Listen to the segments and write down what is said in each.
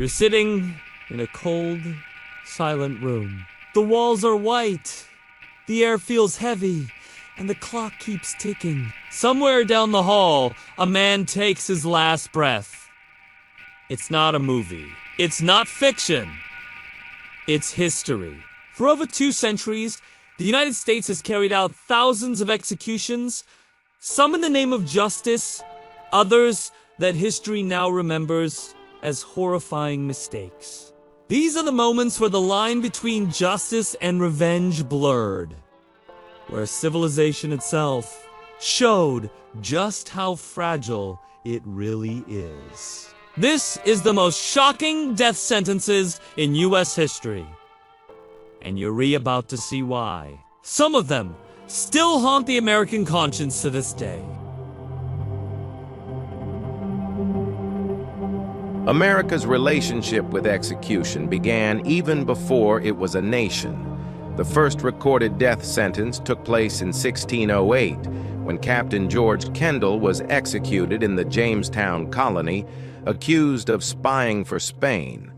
You're sitting in a cold, silent room. The walls are white. The air feels heavy, and the clock keeps ticking. Somewhere down the hall, a man takes his last breath. It's not a movie. It's not fiction. It's history. For over 2 centuries, the United States has carried out thousands of executions, some in the name of justice, others that history now remembers as horrifying mistakes. These are the moments where the line between justice and revenge blurred, where civilization itself showed just how fragile it really is. This is the most shocking death sentences in U.S. history. And you're about to see why. Some of them still haunt the American conscience to this day. America's relationship with execution began even before it was a nation. The first recorded death sentence took place in 1608, when Captain George Kendall was executed in the Jamestown colony, accused of spying for Spain.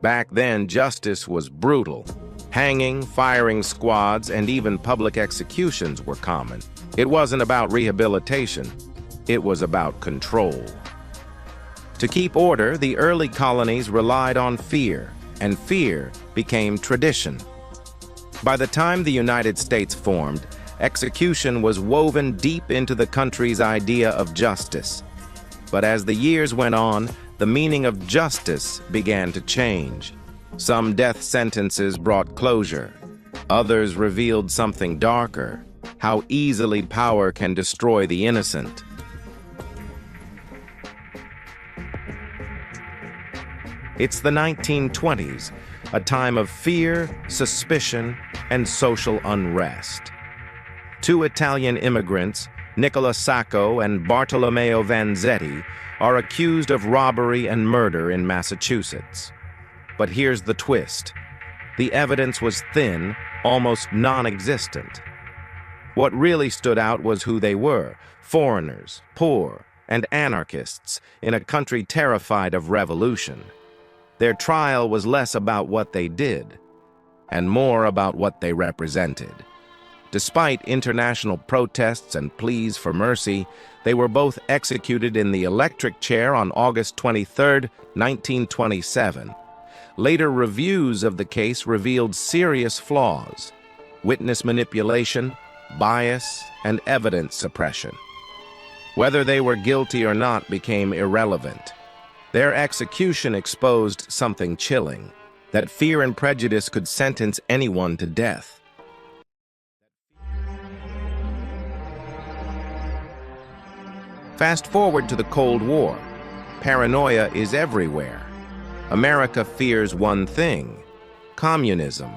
Back then, justice was brutal. Hanging, firing squads, and even public executions were common. It wasn't about rehabilitation. It was about control. To keep order, the early colonies relied on fear, and fear became tradition. By the time the United States formed, execution was woven deep into the country's idea of justice. But as the years went on, the meaning of justice began to change. Some death sentences brought closure. Others revealed something darker, how easily power can destroy the innocent. It's the 1920s, a time of fear, suspicion, and social unrest. 2 Italian immigrants, Nicola Sacco and Bartolomeo Vanzetti, are accused of robbery and murder in Massachusetts. But here's the twist. The evidence was thin, almost non-existent. What really stood out was who they were: foreigners, poor, and anarchists in a country terrified of revolution. Their trial was less about what they did, and more about what they represented. Despite international protests and pleas for mercy, they were both executed in the electric chair on August 23, 1927. Later reviews of the case revealed serious flaws: witness manipulation, bias, and evidence suppression. Whether they were guilty or not became irrelevant. Their execution exposed something chilling: that fear and prejudice could sentence anyone to death. Fast forward to the Cold War. Paranoia is everywhere. America fears one thing: communism.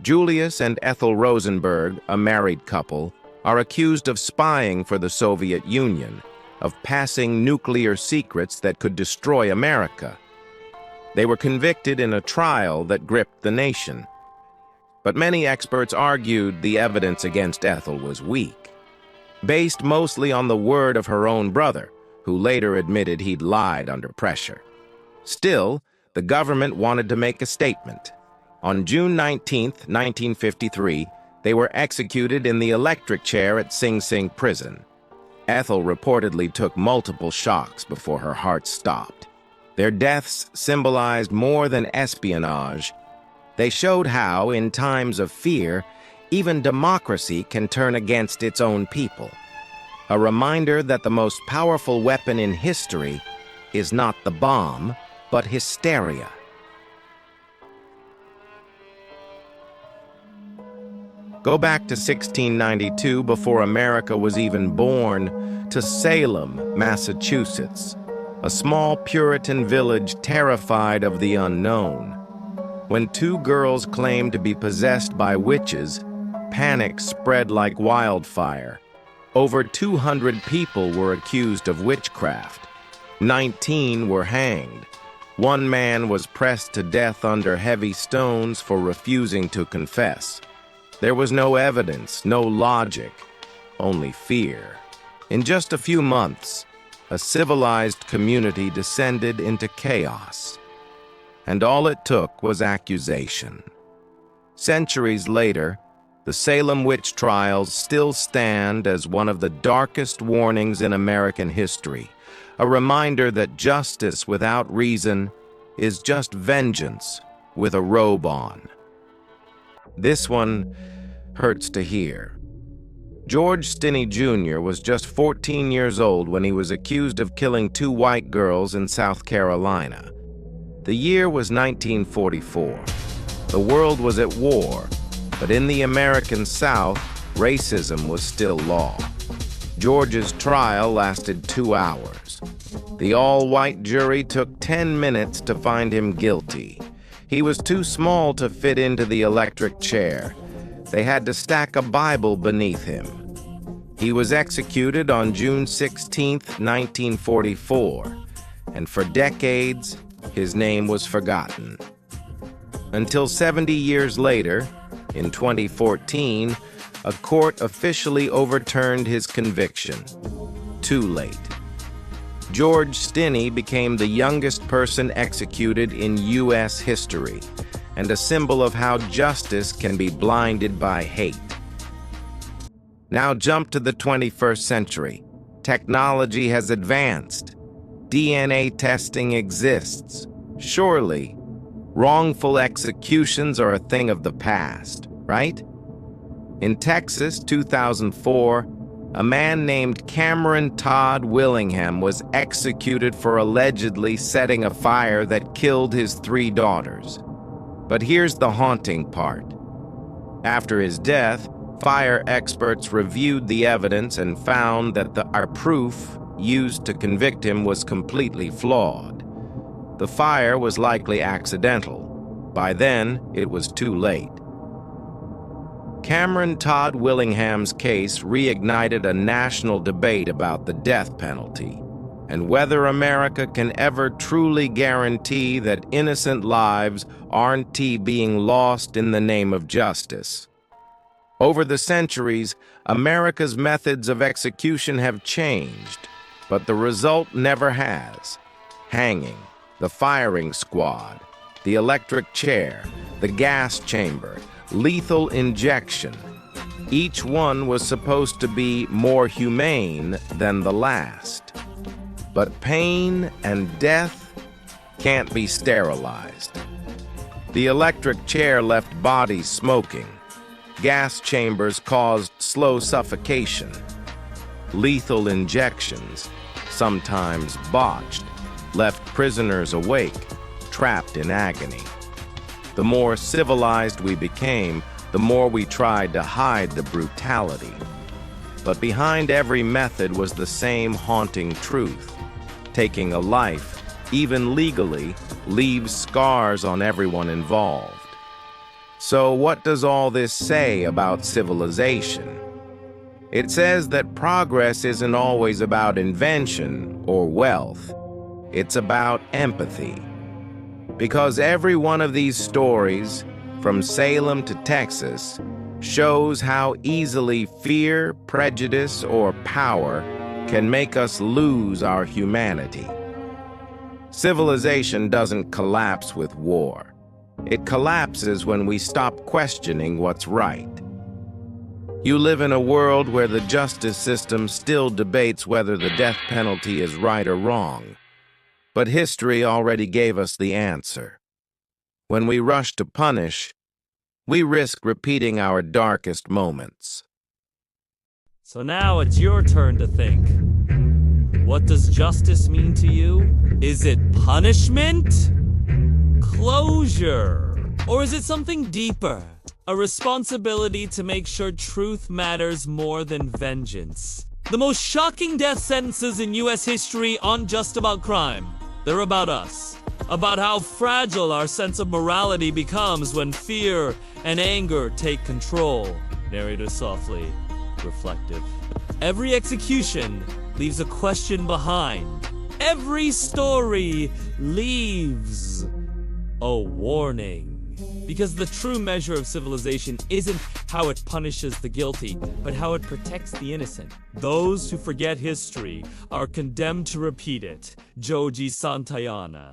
Julius and Ethel Rosenberg, a married couple, are accused of spying for the Soviet Union, of passing nuclear secrets that could destroy America. They were convicted in a trial that gripped the nation. But many experts argued the evidence against Ethel was weak, based mostly on the word of her own brother, who later admitted he'd lied under pressure. Still, the government wanted to make a statement. On June 19, 1953, they were executed in the electric chair at Sing Sing prison. Ethel reportedly took multiple shocks before her heart stopped. Their deaths symbolized more than espionage. They showed how, in times of fear, even democracy can turn against its own people. A reminder that the most powerful weapon in history is not the bomb, but hysteria. Go back to 1692, before America was even born, to Salem, Massachusetts, a small Puritan village terrified of the unknown. When 2 girls claimed to be possessed by witches, panic spread like wildfire. Over 200 people were accused of witchcraft. 19 were hanged. 1 man was pressed to death under heavy stones for refusing to confess. There was no evidence, no logic, only fear. In just a few months, a civilized community descended into chaos. and all it took was accusation. Centuries later, the Salem witch trials still stand as one of the darkest warnings in American history, a reminder that justice without reason is just vengeance with a robe on. This one hurts to hear. George Stinney Jr. was just 14 years old when he was accused of killing 2 white girls in South Carolina. The year was 1944. The world was at war, but in the American South, racism was still law. George's trial lasted 2 hours. The all-white jury took 10 minutes to find him guilty. He was too small to fit into the electric chair. They had to stack a Bible beneath him. He was executed on June 16, 1944, and for decades, his name was forgotten. Until 70 years later, in 2014, a court officially overturned his conviction. Too late. George Stinney became the youngest person executed in U.S. history, and a symbol of how justice can be blinded by hate. Now jump to the 21st century. Technology has advanced. DNA testing exists. Surely, wrongful executions are a thing of the past, right? In Texas, 2004, a man named Cameron Todd Willingham was executed for allegedly setting a fire that killed his 3 daughters. But here's the haunting part. After his death, fire experts reviewed the evidence and found that our proof used to convict him was completely flawed. The fire was likely accidental. By then, it was too late. Cameron Todd Willingham's case reignited a national debate about the death penalty and whether America can ever truly guarantee that innocent lives aren't being lost in the name of justice. Over the centuries, America's methods of execution have changed, but the result never has. Hanging, the firing squad, the electric chair, the gas chamber, lethal injection. Each one was supposed to be more humane than the last. But pain and death can't be sterilized. The electric chair left bodies smoking. Gas chambers caused slow suffocation. Lethal injections, sometimes botched, left prisoners awake, trapped in agony. The more civilized we became, the more we tried to hide the brutality. But behind every method was the same haunting truth. Taking a life, even legally, leaves scars on everyone involved. So what does all this say about civilization? It says that progress isn't always about invention or wealth. It's about empathy. Because every one of these stories, from Salem to Texas, shows how easily fear, prejudice, or power can make us lose our humanity. Civilization doesn't collapse with war. It collapses when we stop questioning what's right. You live in a world where the justice system still debates whether the death penalty is right or wrong. But history already gave us the answer. When we rush to punish, we risk repeating our darkest moments. So now it's your turn to think. What does justice mean to you? Is it punishment? Closure? Or is it something deeper? A responsibility to make sure truth matters more than vengeance. The most shocking death sentences in U.S. history aren't just about crime. They're about us. About how fragile our sense of morality becomes when fear and anger take control. Narrator softly, reflective. Every execution leaves a question behind. Every story leaves a warning. Because the true measure of civilization isn't how it punishes the guilty, but how it protects the innocent. Those who forget history are condemned to repeat it. Joji Santayana.